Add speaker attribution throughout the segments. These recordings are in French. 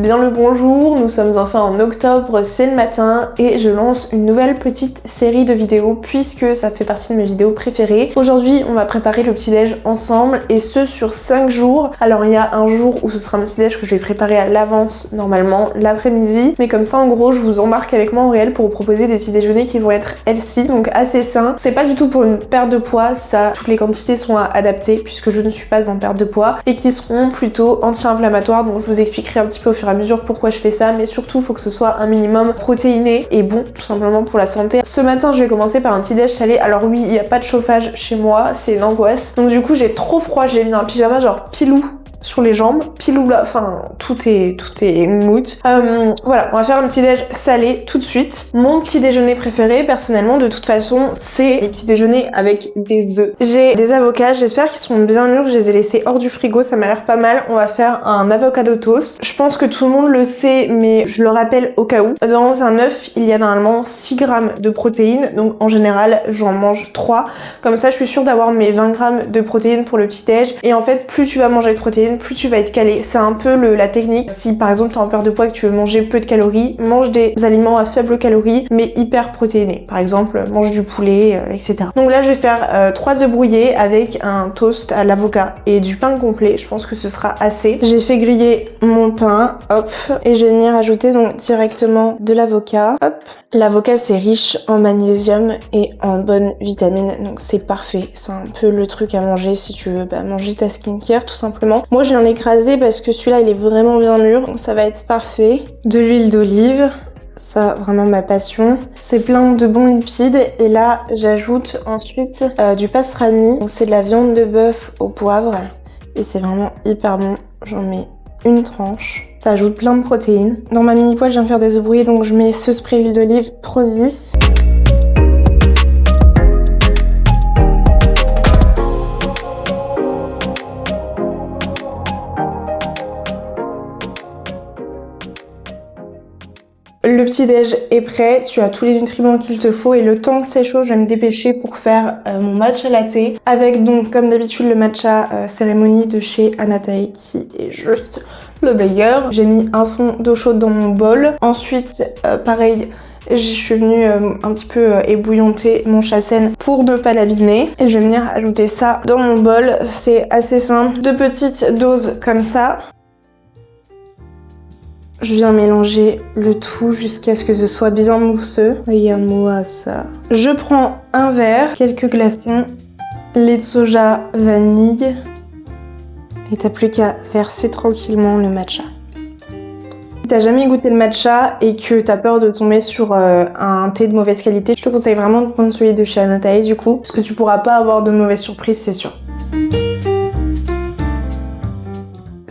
Speaker 1: bien le bonjour, nous sommes enfin en octobre, c'est le matin et je lance une nouvelle petite série de vidéos puisque ça fait partie de mes vidéos préférées. Aujourd'hui on va préparer le petit déj ensemble et ce sur 5 jours. Alors il y a un jour où ce sera un petit déj que je vais préparer à l'avance normalement l'après-midi, mais comme ça en gros je vous embarque avec moi en réel pour vous proposer des petits déjeuners qui vont être healthy, donc assez sains. C'est pas du tout pour une perte de poids, ça toutes les quantités sont à adapter puisque je ne suis pas en perte de poids et qui seront plutôt anti-inflammatoires, donc je vous expliquerai un petit peu au fur et à mesure pourquoi je fais ça, mais surtout il faut que ce soit un minimum protéiné et bon tout simplement pour la santé. Ce matin je vais commencer par un petit déj salé. Alors oui, il n'y a pas de chauffage chez moi, c'est une angoisse, donc du coup j'ai trop froid, j'ai mis un pyjama genre pilou sur les jambes, pilou là, enfin tout est moot. Voilà, on va faire un petit déj salé tout de suite. Mon petit déjeuner préféré personnellement de toute façon c'est les petits déjeuners avec des œufs. J'ai des avocats, j'espère qu'ils sont bien mûrs, je les ai laissés hors du frigo, ça m'a l'air pas mal. On va faire un avocado toast. Je pense que tout le monde le sait mais je le rappelle au cas où. Dans un œuf il y a normalement 6 grammes de protéines, donc en général j'en mange 3. Comme ça je suis sûre d'avoir mes 20 grammes de protéines pour le petit déj. Et en fait plus tu vas manger de protéines, plus tu vas être calé. C'est un peu la technique. Si par exemple t'es en perte de poids et que tu veux manger peu de calories, mange des aliments à faible calories mais hyper protéinés. Par exemple, mange du poulet, etc. Donc là je vais faire 3 œufs brouillés avec un toast à l'avocat et du pain complet. Je pense que ce sera assez. J'ai fait griller mon pain, hop, et je vais venir ajouter donc directement de l'avocat, hop. L'avocat c'est riche en magnésium et en bonnes vitamines, donc c'est parfait. C'est un peu le truc à manger si tu veux manger ta skincare tout simplement. Moi je viens l'écraser parce que celui-là il est vraiment bien mûr, donc ça va être parfait. De l'huile d'olive, ça vraiment ma passion. C'est plein de bons lipides et là j'ajoute ensuite du pastrami. Donc c'est de la viande de bœuf au poivre et c'est vraiment hyper bon. J'en mets une tranche. Ça ajoute plein de protéines. Dans ma mini poêle, je viens de faire des œufs brouillés, donc je mets ce spray huile d'olive Prozis. Le petit déj est prêt, tu as tous les nutriments qu'il te faut et le temps que c'est chaud, je vais me dépêcher pour faire mon matcha latte avec donc comme d'habitude le matcha cérémonie de chez Anatae qui est juste le meilleur. J'ai mis un fond d'eau chaude dans mon bol. Ensuite, pareil, je suis venue un petit peu ébouillanter mon chassagne pour ne pas l'abîmer. Et je vais venir ajouter ça dans mon bol. C'est assez simple. 2 petites doses comme ça. Je viens mélanger le tout jusqu'à ce que ce soit bien mousseux. Regarde-moi ça. Je prends un verre, quelques glaçons, lait de soja, vanille. Et t'as plus qu'à verser tranquillement le matcha. Si t'as jamais goûté le matcha et que t'as peur de tomber sur un thé de mauvaise qualité, je te conseille vraiment de prendre celui de chez Anatae du coup, parce que tu pourras pas avoir de mauvaises surprises, c'est sûr.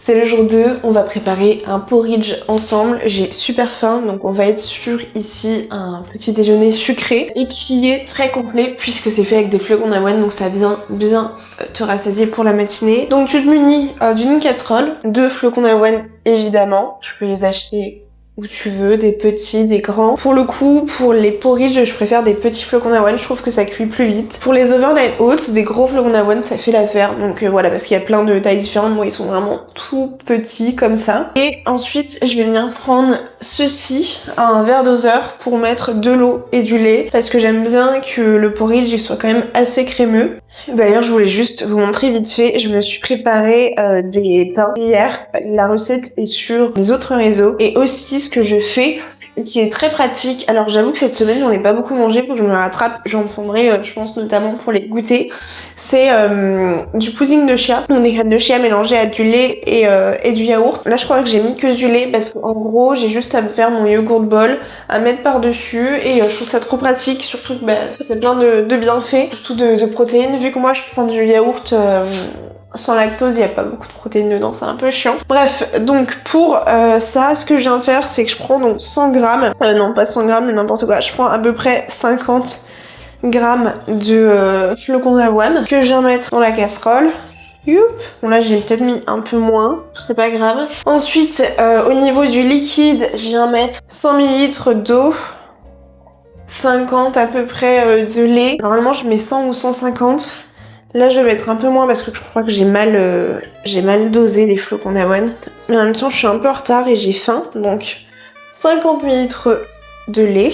Speaker 1: C'est le jour 2, on va préparer un porridge ensemble. J'ai super faim, donc on va être sur ici un petit déjeuner sucré et qui est très complet puisque c'est fait avec des flocons d'avoine, donc ça vient bien te rassasier pour la matinée. Donc tu te munis d'une casserole, 2 flocons d'avoine évidemment, tu peux les acheter où tu veux, des petits, des grands. Pour le coup, pour les porridge, je préfère des petits flocons d'avoine, je trouve que ça cuit plus vite. Pour les overnight oats, des gros flocons d'avoine, ça fait l'affaire. Donc voilà, parce qu'il y a plein de tailles différentes, moi ils sont vraiment tout petits comme ça. Et ensuite, je vais venir prendre ceci, un verre doseur pour mettre de l'eau et du lait, parce que j'aime bien que le porridge il soit quand même assez crémeux. D'ailleurs, je voulais juste vous montrer vite fait, je me suis préparé des pains hier. La recette est sur les autres réseaux. Et aussi, ce que je fais, qui est très pratique. Alors, j'avoue que cette semaine, j'en ai pas beaucoup mangé, faut que je me rattrape. J'en prendrai, je pense, notamment pour les goûter. C'est du pudding de chia. Donc, des graines de chia mélangées à du lait et du yaourt. Là, je crois que j'ai mis que du lait parce qu'en gros, j'ai juste à me faire mon yogourt bol, à mettre par-dessus. Et je trouve ça trop pratique. Surtout que ça, c'est plein de bienfaits, surtout de protéines. Vu que moi, je prends du yaourt... sans lactose, il n'y a pas beaucoup de protéines dedans, c'est un peu chiant. Bref, donc pour ça, ce que je viens faire, c'est que je prends donc 100 grammes, non pas 100 grammes, mais n'importe quoi, je prends à peu près 50 grammes de flocons d'avoine que je viens mettre dans la casserole. Youp. Bon là j'ai peut-être mis un peu moins, c'est pas grave. Ensuite, au niveau du liquide, je viens mettre 100 ml d'eau, 50 à peu près de lait. Normalement je mets 100 ou 150. Là, je vais mettre un peu moins parce que je crois que j'ai mal dosé les flocons d'avoine. Mais en même temps, je suis un peu en retard et j'ai faim. Donc, 50 ml de lait.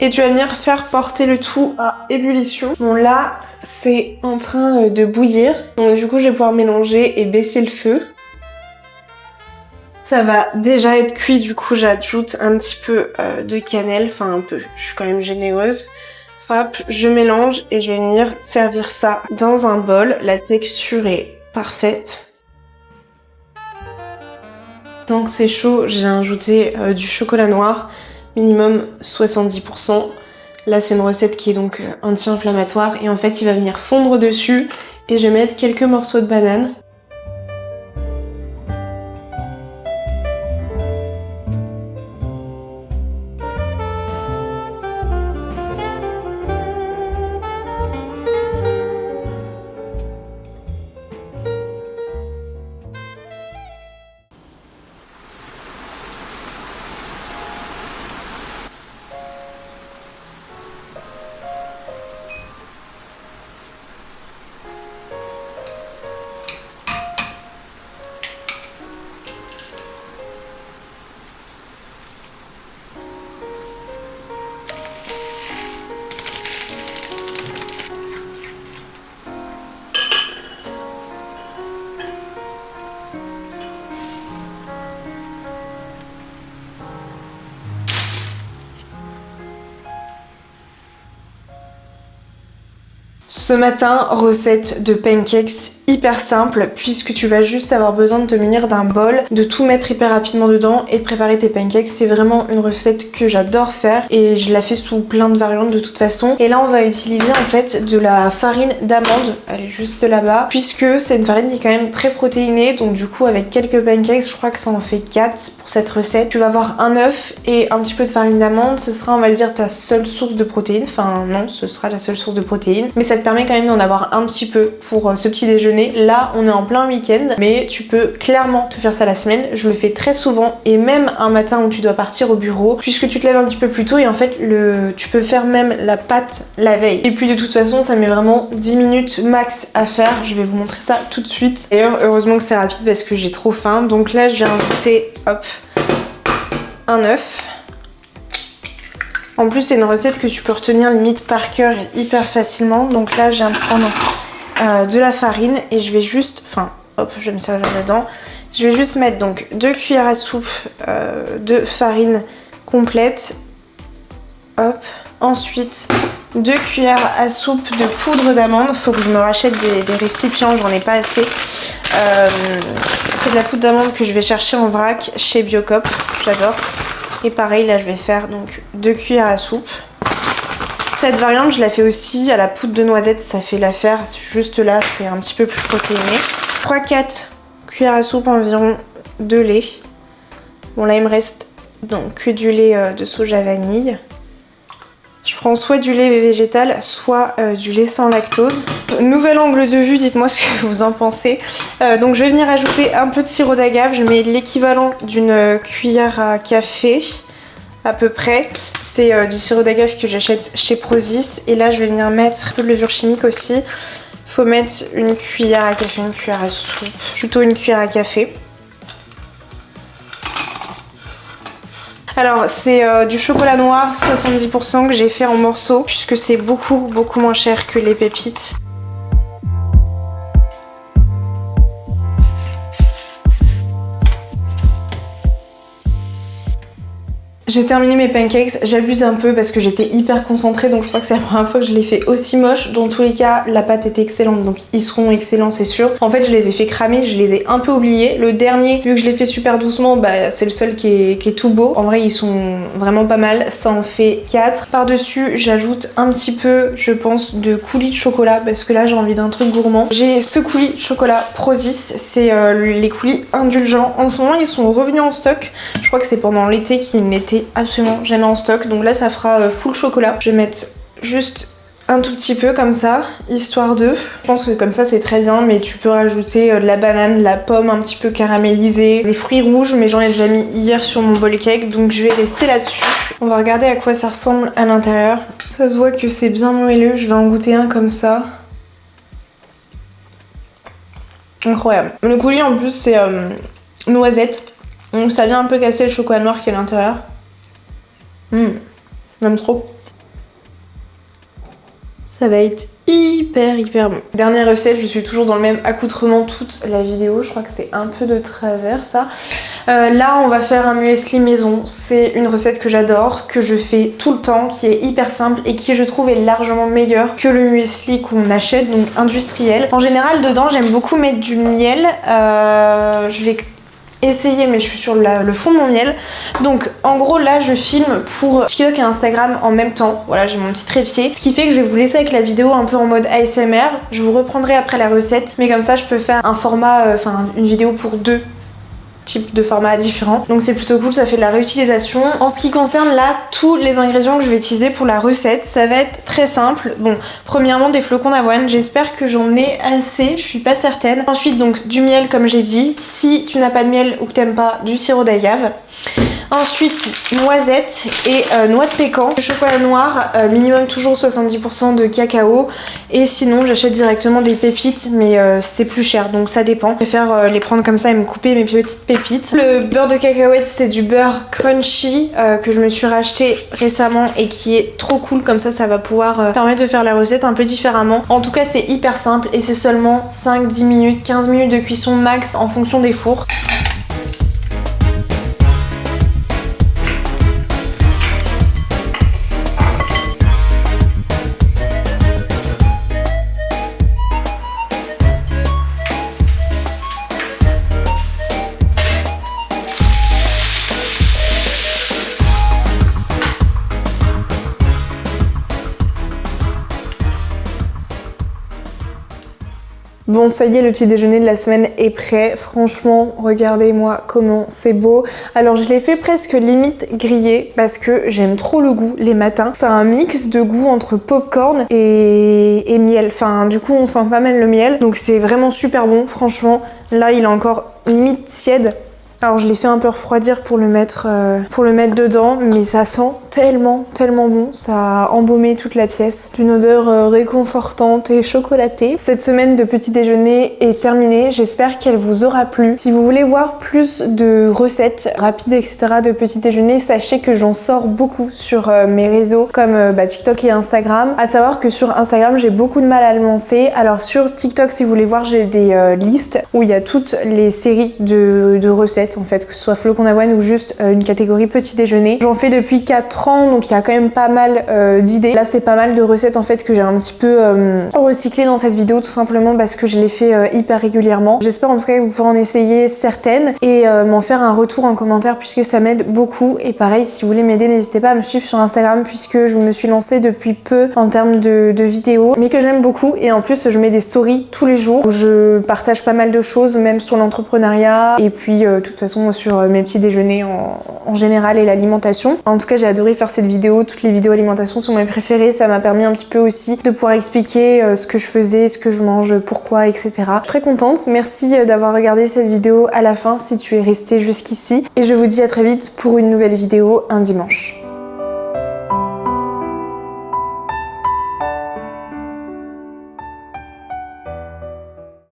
Speaker 1: Et tu vas venir faire porter le tout à ébullition. Bon, là, c'est en train de bouillir. Donc, du coup, je vais pouvoir mélanger et baisser le feu. Ça va déjà être cuit, du coup, j'ajoute un petit peu de cannelle. Enfin, un peu. Je suis quand même généreuse. Hop, je mélange et je vais venir servir ça dans un bol. La texture est parfaite. Tant que c'est chaud, j'ai ajouté du chocolat noir, minimum 70%. Là, c'est une recette qui est donc anti-inflammatoire et en fait, il va venir fondre dessus et je vais mettre quelques morceaux de banane. Ce matin, recette de pancakes hyper simple puisque tu vas juste avoir besoin de te munir d'un bol, de tout mettre hyper rapidement dedans et de préparer tes pancakes. C'est vraiment une recette que j'adore faire et je la fais sous plein de variantes de toute façon. Et là on va utiliser en fait de la farine d'amande, elle est juste là-bas, puisque c'est une farine qui est quand même très protéinée, donc du coup avec quelques pancakes, je crois que ça en fait 4 pour cette recette. Tu vas avoir un œuf et un petit peu de farine d'amande, ce sera on va dire ta seule source de protéines, enfin non, ce sera la seule source de protéines, mais ça te permet quand même d'en avoir un petit peu pour ce petit déjeuner. Là on est en plein week-end, mais tu peux clairement te faire ça la semaine. Je le fais très souvent et même un matin où tu dois partir au bureau, puisque tu te lèves un petit peu plus tôt et en fait tu peux faire même la pâte la veille. Et puis de toute façon ça met vraiment 10 minutes max à faire. Je vais vous montrer ça tout de suite. D'ailleurs heureusement que c'est rapide parce que j'ai trop faim. Donc là je vais rajouter hop un œuf. En plus c'est une recette que tu peux retenir limite par cœur hyper facilement. Donc là je viens de prendre de la farine et je vais juste, enfin hop je vais me servir dedans. Je vais juste mettre donc 2 cuillères à soupe de farine complète. Hop. Ensuite 2 cuillères à soupe de poudre d'amande. Faut que je me rachète des récipients, j'en ai pas assez. C'est de la poudre d'amande que je vais chercher en vrac chez Biocop, j'adore. Et pareil là je vais faire donc 2 cuillères à soupe. Cette variante je la fais aussi à la poudre de noisette, ça fait l'affaire, juste là c'est un petit peu plus protéiné. 3-4 cuillères à soupe environ de lait. Bon là il me reste donc que du lait de soja vanille. Je prends soit du lait végétal, soit du lait sans lactose. Nouvel angle de vue, dites-moi ce que vous en pensez. Donc je vais venir ajouter un peu de sirop d'agave, je mets l'équivalent d'une cuillère à café à peu près. C'est du sirop d'agave que j'achète chez Prozis. Et là je vais venir mettre un peu de levure chimique aussi. Faut mettre une cuillère à café, une cuillère à soupe, plutôt une cuillère à café. Alors c'est du chocolat noir 70% que j'ai fait en morceaux puisque c'est beaucoup moins cher que les pépites. J'ai terminé mes pancakes, j'abuse un peu parce que j'étais hyper concentrée donc je crois que c'est la première fois que je les fais aussi moche. Dans tous les cas, la pâte était excellente donc ils seront excellents c'est sûr. En fait je les ai fait cramer, je les ai un peu oubliés. Le dernier, vu que je l'ai fait super doucement, bah c'est le seul qui est tout beau. En vrai ils sont vraiment pas mal, ça en fait 4. Par-dessus j'ajoute un petit peu, je pense, de coulis de chocolat parce que là j'ai envie d'un truc gourmand. J'ai ce coulis de chocolat Prozis, c'est les coulis indulgents. En ce moment ils sont revenus en stock, je crois que c'est pendant l'été qu'ils n'étaient absolument jamais en stock, donc là ça fera full chocolat. Je vais mettre juste un tout petit peu comme ça, histoire de... Je pense que comme ça c'est très bien, mais tu peux rajouter de la banane, de la pomme un petit peu caramélisée, des fruits rouges, mais j'en ai déjà mis hier sur mon bol cake, donc je vais rester là-dessus. On va regarder à quoi ça ressemble à l'intérieur. Ça se voit que c'est bien moelleux, je vais en goûter un comme ça. Incroyable. Le coulis en plus c'est noisette. Donc ça vient un peu casser le chocolat noir qui est à l'intérieur. J'aime trop. Ça va être hyper bon. Dernière recette, je suis toujours dans le même accoutrement toute la vidéo. Je crois que c'est un peu de travers ça. Là on va faire un muesli maison. C'est une recette que j'adore, que je fais tout le temps, qui est hyper simple et qui je trouve est largement meilleure que le muesli qu'on achète, donc industriel. En général dedans j'aime beaucoup mettre du miel. Je vais essayer, mais je suis sur le fond de mon miel. Donc en gros là je filme pour TikTok et Instagram en même temps. Voilà, j'ai mon petit trépied, ce qui fait que je vais vous laisser avec la vidéo un peu en mode ASMR. Je vous reprendrai après la recette, mais comme ça je peux faire un format, une vidéo pour deux types de formats différents. Donc c'est plutôt cool, ça fait de la réutilisation. En ce qui concerne là tous les ingrédients que je vais utiliser pour la recette, ça va être très simple. Bon, premièrement des flocons d'avoine, j'espère que j'en ai assez, je suis pas certaine. Ensuite donc du miel comme j'ai dit, si tu n'as pas de miel ou que t'aimes pas, du sirop d'agave. Ensuite noisettes et noix de pécan, du chocolat noir, minimum toujours 70% de cacao, et sinon j'achète directement des pépites, mais c'est plus cher donc ça dépend. Je préfère les prendre comme ça et me couper mes petites pépites. Le beurre de cacahuète c'est du beurre crunchy que je me suis racheté récemment et qui est trop cool, comme ça va pouvoir permettre de faire la recette un peu différemment. En tout cas c'est hyper simple et c'est seulement 5-10 minutes, 15 minutes de cuisson max en fonction des fours. Bon, ça y est, le petit déjeuner de la semaine est prêt. Franchement, regardez-moi comment c'est beau. Alors, je l'ai fait presque limite grillé parce que j'aime trop le goût les matins. C'est un mix de goût entre popcorn et miel. Enfin, du coup, on sent pas mal le miel. Donc, c'est vraiment super bon. Franchement, là, il est encore limite tiède. Alors je l'ai fait un peu refroidir pour le mettre dedans, mais ça sent tellement bon, ça a embaumé toute la pièce, d'une odeur réconfortante et chocolatée. Cette semaine de petit déjeuner est terminée, j'espère qu'elle vous aura plu. Si vous voulez voir plus de recettes rapides etc. de petit déjeuner, sachez que j'en sors beaucoup sur mes réseaux comme TikTok et Instagram. À savoir que sur Instagram j'ai beaucoup de mal à le lancer, alors sur TikTok si vous voulez voir j'ai des listes où il y a toutes les séries de recettes en fait, que ce soit flocons d'avoine ou juste une catégorie petit déjeuner. J'en fais depuis 4 ans donc il y a quand même pas mal d'idées. Là c'est pas mal de recettes en fait que j'ai un petit peu recyclées dans cette vidéo tout simplement parce que je les fais hyper régulièrement. J'espère en tout cas que vous pourrez en essayer certaines et m'en faire un retour en commentaire puisque ça m'aide beaucoup. Et pareil, si vous voulez m'aider, n'hésitez pas à me suivre sur Instagram puisque je me suis lancée depuis peu en termes de vidéos, mais que j'aime beaucoup. Et en plus je mets des stories tous les jours où je partage pas mal de choses, même sur l'entrepreneuriat et puis de toute façon sur mes petits déjeuners en général et l'alimentation. En tout cas j'ai adoré faire cette vidéo, toutes les vidéos alimentation sont mes préférées, ça m'a permis un petit peu aussi de pouvoir expliquer ce que je faisais, ce que je mange, pourquoi, etc. Très contente, merci d'avoir regardé cette vidéo à la fin si tu es resté jusqu'ici et je vous dis à très vite pour une nouvelle vidéo un dimanche.